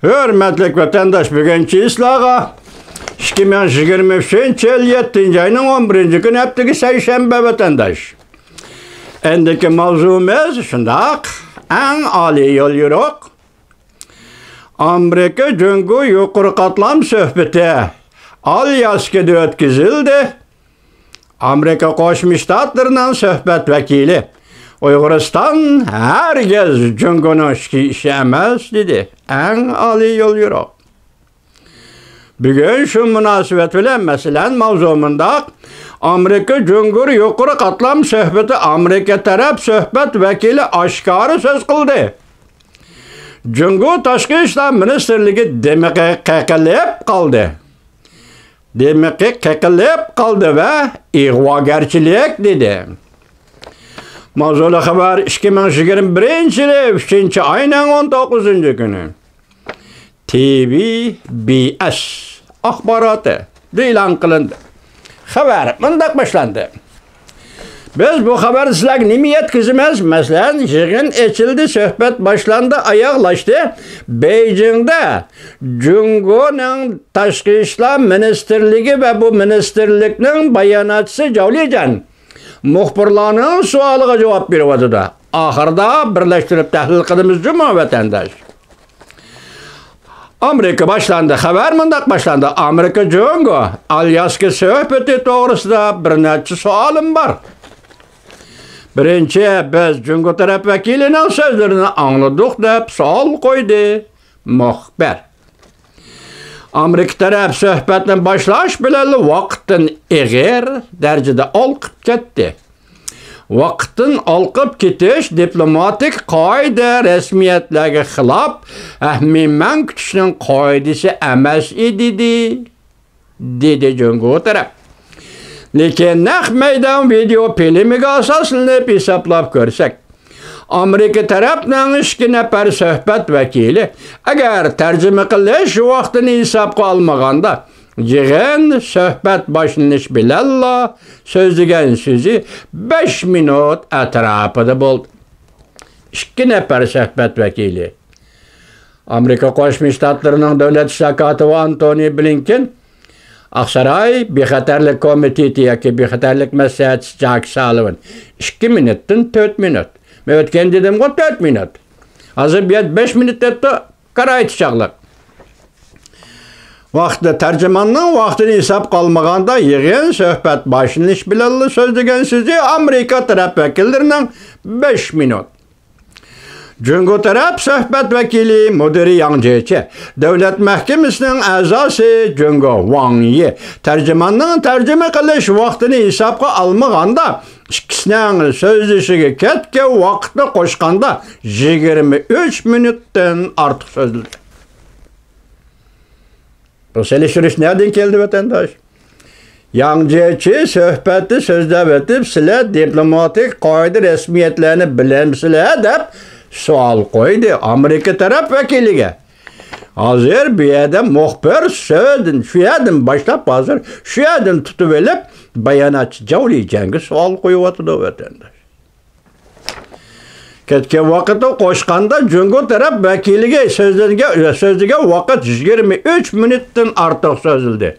Hürmetlik vatandaş, bugünkü islağa 2023 yıl 7. ayının 11. günü hepteki seyşembe vatandaş. Endiki mavzumuz şundak, en ali yol yürük. Amerika Cungu yukarı katlam söhbeti Alyaska'da ötküzüldü. Amerika Koşmuş Ştatlarının söhbet vekili Uyguristan herkes Cungu'nun işi emez dedi. En ali yol yürük. Bugün şu münasebet bilen meselen mavzumunda Amerika Cungur yukarı katlam söhbeti Amerika taraf söhbet vekili aşkarı söz kıldı. Cungur Taşkı İşler Ministerliği demek ki kekeleyip kaldı. Demek ki kekeleyip kaldı ve ihvagerçilik dedi. Mavzulu haber 2021 yılı 3. ayının 19. günü. TVBS akbaratı ilan kılındı. Haber mındak başlandı. Biz bu haber sizler nimiyet kızımız mesela yığın açıldı, söhbet başlandı, ayaklaştı. Beijing'de Cungu'nun Taşkı İşler Ministerliği ve bu ministerliknin bayanatçısı Cavlican muhbirlarının sualıga cevap veriyordu da. Ahırda birleştirip tahlil kılımız cuma vatandaş. Amerika başlandı. Haber mındak başlandı. Amerika Cungu Alyaska söhbeti doğrusunda bir neçe sualım var. Birinci, biz Cungu taraf vekilinin sözlerini anladık deyip sual koydu. Muhbir. Amerika taraf söhbetin başlaş bileli vaktin eğer derecede alkıp gitti. Vaktin alkıp gitiş diplomatik kaide resmiyetlerine xilaf ahmimen kütüşünün kaidesi emas idi dedi Cungu taraf. Lekin naq meydan video filmiga asoslanib hesablab ko'rsak, Amerika tarafdan 2 nafar söhbet vekili agar tarjima qilish vaqtini hisobga olmaganda yig'in söhbet boshlanish bilan so'zlagan so'zi 5 minut atrofida bo'ldi. 2 nafar söhbet vekili. Amerika Qo'shma Shtatlarining davlat ishlar kotibi Antony Blinken Aksaray Bexatarlik Komiteti yoki Bexatarlik maslahatchisi Jack Sullivan 2 minutdan 4 minut. Men o'tgan dedim 4 minut. Hozir bu 5 minutda qaraytishaqlar. Vaqtda tarjimonning vaqtini hisob qolmaganda yig'in söhbet boshlanish bilan so'zlagan so'zi Amerika taraf vakillarining 5 minut. Cungu taraf söhbet vekili Mudiri Yangjechi, Devlet Mahkemesi'nin a'zosi Cungu Wang Yi, tercümanның tercüme qilish vaqtini hisobga olmaganda ikkisining so'zlashiga ketgan vaqtni qo'shganda 23 minutdan ortiq so'zladi. Bu seliştiriş nereden keldi vatandaş? Yangjechi söhbeti so'zlab o'tib, sizlar diplomatik qoida resmiyatlarini bilamsizlar deb sual koydu Amerika taraf vekiliga. Hazır bir yerden muhbir şu yerden başlap hazır şu yerden tutuvelip bayanatçı Cavlican'a sual koyuyordu vatandaş. Ketken vakıtı koşkanda Cungu taraf vekiliga sözlüge vakit 23 minuttan artık sözüldü.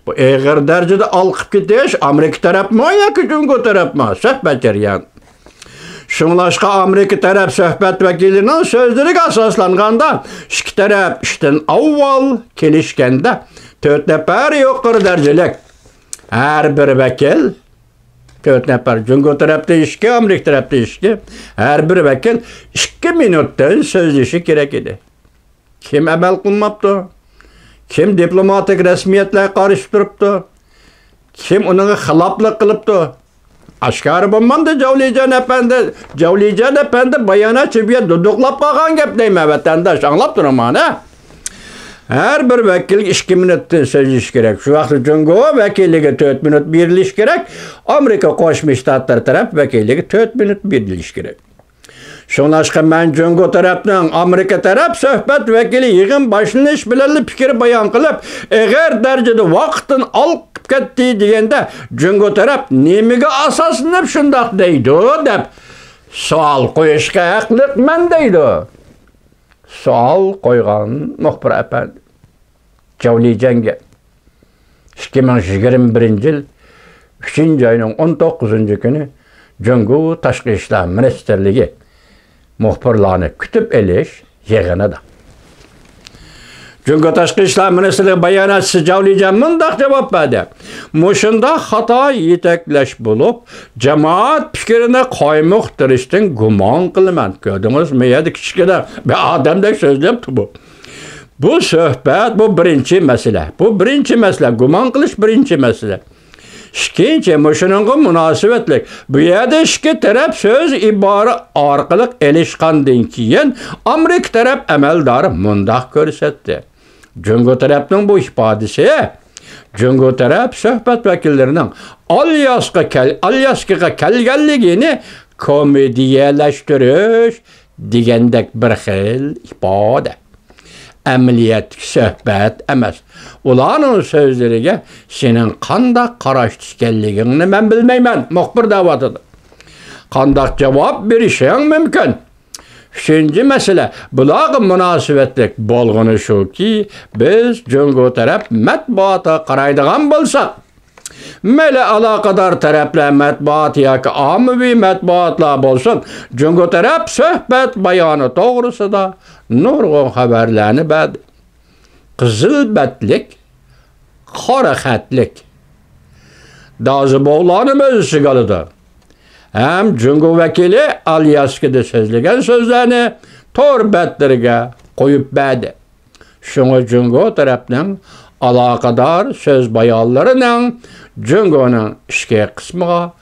Bu eğer derecede alkıp gidiş Amerika taraf mı ya ki Cungu taraf mı? Söhbet yani. Şunlaşqa Amerika taraf söhbet vekilinin sözleriga asoslanganda 2 taraf işten avval kelishganda 4 nafar yuqori darajalik her bir vekil 4 nafar Cungu tarafda 2, Amerika tarafda 2 her bir vekil 2 minutdan so'zlashi kerak edi. Kim amal qilmabdi? Kim diplomatik rasmiyatlarga qarshi turibdi? Kim uning xiloflik qilibdi? Aşkarı bulmandı Cavlican Efendi bayana çibiye duduklap kalkan gep deyme vatandaş anlap durma ne? Her bir vekil 2 minuttan sözleş gerek. Şu vakti Cungu vekilliğe 4 minut birliş gerek. Amerika Qo'shma Shtatlar taraf vekilliğe 4 minut birliş gerek. Şunlaşqa ben Cungu tarafdan Amerika taraf söhbet vekili yığın başlanış bilan fikir bayan qilib, eğer derecede vaqtin alıp ketdi degende Cungu taraf nemiga asoslanib shundoq deydi deb savol qo'yishga haqliman deydi. sual koygan muhbir efendi. Cavliyecenge 2021 yıl 3. ayının 19. günü Cöngü Taşkı İşler Ministerliği muhbirlerini kütüp eliş yığını da. Cöngü Taşkı İşler Ministerliği bayanatçısı Cavliyecen mındak cevap verdi. Muşunda hata yetekleş bulup cemaat fikrine koymuktur işte guman kılman. Gördünüz mü? Yedi kişide bir adamdaki sözlepti bu. Bu söhbət, bu birinci məsələ. Bu birinci məsələ, guman qilish birinci məsələ. İkinci, müşününqü münasibətlik. Bu yerdə iki tərəf söz ibarə arqılıq elişqandan keyin Amerika tərəf əməldarı mundaq görsətdi. Cöngü tərəfinin bu ifadəsi, Cöngü tərəf söhbət vəkillərinin Alyaskaga kəlgənligini komediyələşdiriş degəndək bir xil ifadə. Əməliyyat söhbət emas. Ulanın sözleriga senin qandaq qaraş tikənligini mən bilməyəm. Muxbir davatıdır. Qandaq cavab verişin mümkün. Üçüncü məsələ, bulağı münasibətlik bolğunu şu ki, biz Cöngü tərəf mətbuata qaraydıgan bolsaq, Mele alakadar tərəflə mətbuat yoki ommaviy mətbuatlar bolsun, Cöngü tərəf söhbət bayanı doğrusu da nurgun xəbərlərini bədi. Qızıl bətlik, qara xətlik. Dazı boğlanım özü qalıdır. Həm Cöngü vəkili Alyaskada sözləyən sözlərini tor bətlərə qoyub bədi. Şunu Cöngü tərəfinin alakadar söz bayanlarının Cöngü'nün işki kısmıga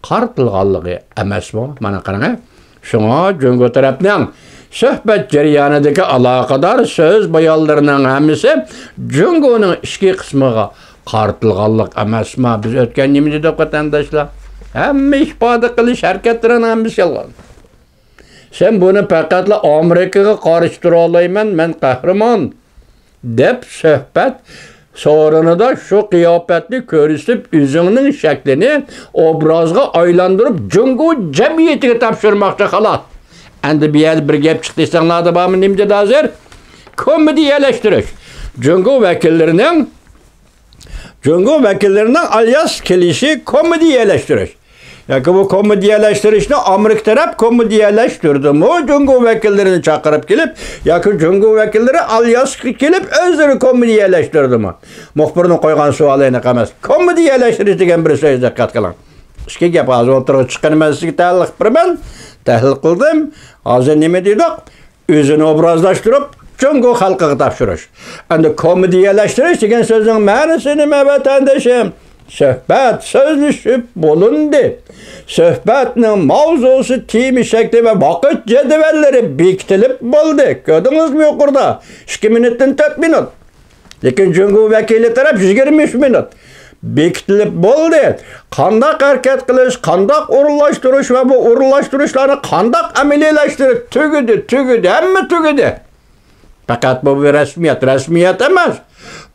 qartılğanlığı emasmı? Mana qarang. Şuna Cöngü tərəfinin söhbət jarayanidagi alakadar söz bayanlarının hamısı Cöngü'nün işki kısmıga qartılğanlıq emasmı? Biz ötken nemi dedik vatandaşlar? Həmmə ifadə qilish harakatlarının hamısı yalan. Sen bunu faqatla Amerikaga qarıştıra olayman, men qahramon deb söhbət sorunu da şu qiyafətli görüsüb üzünün şəklini obrazga aylandırıb Cöngü cəmiyyətinə tapşırmaqca xalat. Endi bir yer bir gep çıxdıysanlar da bağımın nimcə də hazır? Komediyələşdiriş. Cöngü vəkillərinin alias kelişi komediyələşdiriş. Yani bu komediyələşdirişini Amerika tərəf komediyələşdirdi mi? Cöngü vəkillərini çağırıb gelip, yakın Cöngü vəkilləri alias gelip özleri komediyələşdirdi mi? Muxbirinin koygan sualayına qalmaz. Komediyələşdiriş degen bir söz diqqət qılın. İşki gep az oturuq çıxın mən sizə təhlil qıldım. Hazır nemi dedik? Özünü obrazlaşdırıb Cöngü xalqıga tapşırış. Endi komediyələşdiriş degen sözün mənisi nima vatandaşım? Söhbət sözlüşüb bulundu. Söhbətinin mavzusu, timi şekli ve vakit cedvelleri bektilip buldu. Gördünüz mü yukarıda? 2 minutdan 4 minut. Lekin Cöngü vekili taraf 123 minut. Bektilip buldu. Kandak hareket kılış, kandak uğurlaştırış ve bu uğurlaştırışları kandak ameliyeleştirip tügüdü, hem tügüdü. Fakat bu bir resmiyet emez.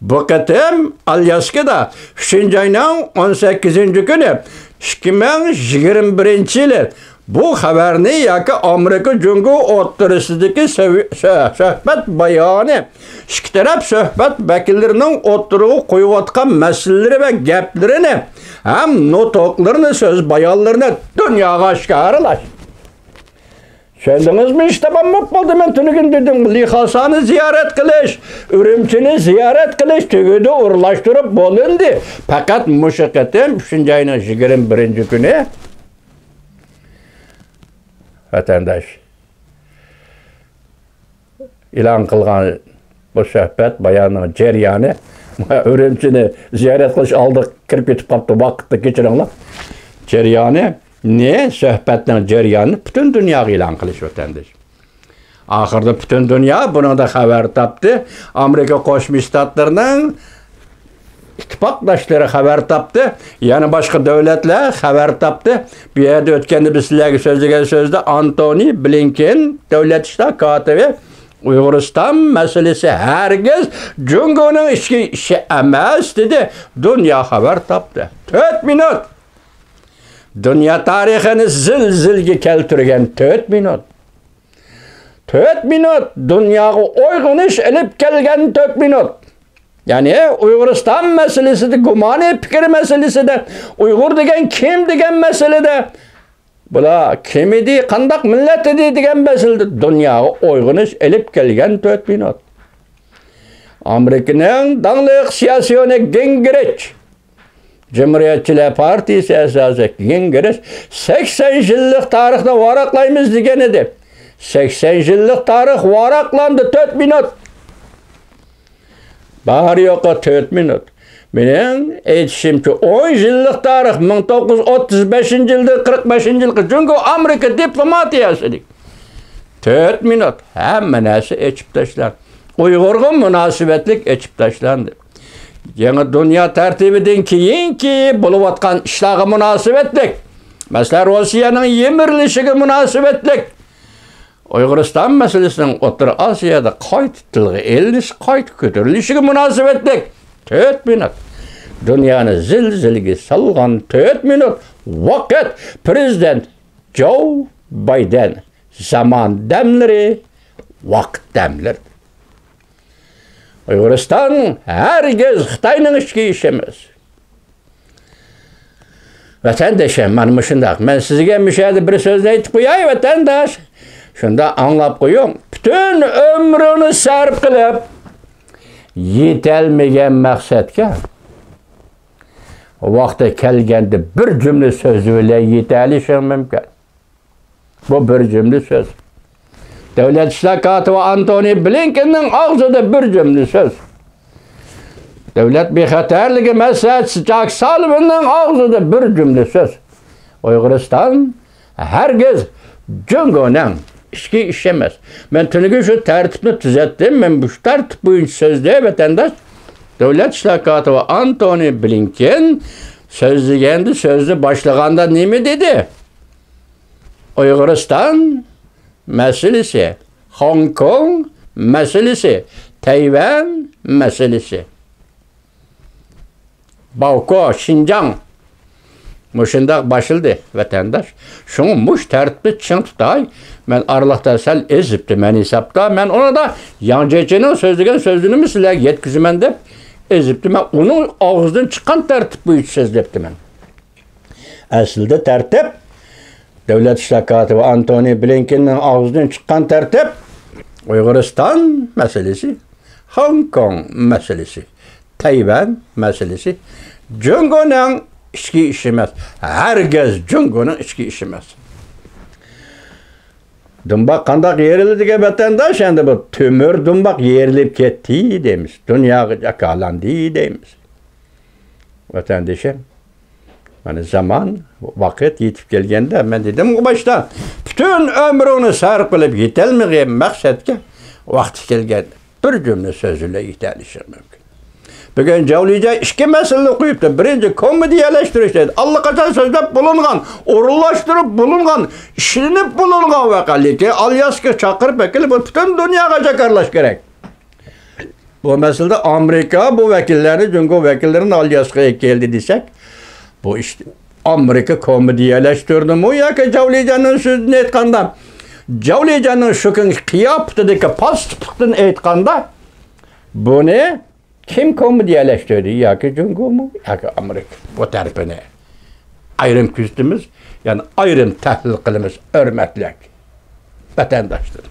Bu ketim Alyaskada 3. ayının 18. günü 2021 yılı bu haberini yaki Amerika Cöngü oturusidagi söhbət bayanı iki taraf söhbət vəkillərinin oturuğu koyuvatkan meseleleri ve geplerini hem notoklarını söz bayanlarını dünyaya aşkarılaş. Söylədiniz mi? İşte ben mutlu ben tünükün dedim. Lixasanı ziyaret kılış, Ürümçini ziyaret kılış, tügüdü uğurlaştırıp bolundu. Fakat müşakkatim 3. ayının 21. günü vatandaş ilan kılgan bu söhbət bayanın ceryanı Ürümçini ziyaret kılış aldık, kirip yetip kaptı vakitte geçirenler. Ceryanı ne? Söhbətlə ceryanı bütün dünya ilan kılış vatandaş. Ahırda bütün dünya bunu da haber taptı. Amerika Koşmuş Ştatlarının ittifakdaşları haber taptı. Yani başka devletler haber taptı. Bir yerde ötkende biz sizlerge sözde Antony Blinken devlet işler katibi Uyguristan meselesi herkes Cöngü'nün işi emas dedi. Dünya haber taptı. 4 minut. Dünya tarixini zil-zilge keltirgen 4 minut. 4 minut dünyaya oyg'unish ilib kelgan 4 minut. Yani Uyg'uriston meselesinde, gumani fikir meselesinde, Uyg'ur degan kim degan meselede, bular kim edi, qandaq millat edi degan meselede dünyaya oyg'unish ilib kelgan 4 minut. Amerika'nın dağlıq siyasiyonu Gingrich, Cumhuriyetçiler Partisi esası Gingrich, 80 yıllık tarihte varaklayımız degen edi. 80 yıllık tarih varaklandı 4 minut. Bahar yok 4 minut. Benim etişimki 10 yıllık tarih 1935 yılda 45 yılda çünkü Amerika diplomatiyası 4 minut. Hemen nesi eçip taşlar. Uygur'a münasibetlik eçip taşlandı. Yeni dünya tertibiden ki buluvatkan işlağı münasibetlik. Mesela Rusya'nın yemirilişiği münasibetlik. Uyguristan meselesinin Otur Asya'da kayıt tutulduğu, eliniz kayıt kötürülüşüğü münasibetlik. 4 minut. Dünyanın zilzilgi salgan 4 minut vakit Prezident Joe Biden zaman demleri, vakit demleri. Uyguristan herkes Xitayning içki işemez. Vatandaşım, ben şundaq, ben sizge müşahede bir sözle aytib qo'yay vatandaş. Şunda anlap qo'ying. Bütün ömrünü sarf qilib yetelmagan maqsadga vaqti kelganda bir cümle söz bilan yetalishing mumkin. Bu bir cümle söz. Devlet İşler Katibi Antony Blinken'in ağzında bir cümle söz. Devlet bexatarligi maslahatchisi Jack Sullivan'ın ağzında bir cümle söz. Uyg'uriston herkes Jungo'nun içki işemez. Ben tünüge şu tertipni tüzettim. Ben bu tertip boyunca sözde vatandaş Devlet İşler Katibi Antony Blinken sözlegendi, sözde başlaganda nemi dedi? Uyg'uriston meselesi, Hong Kong meselesi, Tayvan meselesi, Bauko, Şinjan muşundaq başıldı vatandaş. Şunu muş tertipli çın tutay. Ben arlıqda sel ezipti men hesapta. Ben ona da Yancı'nın sözlegen sözünü mü sizler yetkizmen dep ezipti. Ben onun ağızdan çıkan tertip bu üç söz depti ben. Aslında tertip Devlet İşler Katibi Antony Blinken'in ağzından çıkan tertip Uyg'uriston meselesi, Hong Kong meselesi, Tayvan meselesi, Jungo'nun içki işemez. Herkes Jungo'nun içki işemez. Dumbak qandaq yerildi degan vatandaş endi bu tömür dumbak yerilib ketdi deymiz. Dunyoga jakalandı deymiz. Vatandaşım, yani zaman, vakit yetip kelgende ben dedim ki başta bütün ömrünü sarf qilib yetelmeyen maqsadga vaqti kelgende bir cümle sözüyle yetelişir mümkün. Bugün Javlica iki mesele koyup da birinci komediyeleştirişte allaqachon sözlep bulungan, orullaştırıp bulungan, işlenip bulungan vakaliki Alyask'a çakırıp ekilip bütün dünyaya çakarlaş gerek. Bu meselede Amerika bu vekillerini, çünkü vekillerin Alyaska'ya geldi desek, bu işte Amerika komediyeleştirdi mi ya ki Javlica'nın sözünü etqanda, Javlica'nın şu gün kıyafetindeki paspıktın etqanda, bu ne? Kim komediyeleştirdi? Ya ki Jungo mu? Ya ki Amerika. Bu tarafını ayrım küstümüz, yani ayrım tahlil kılımız, hürmetlik vatandaşlar.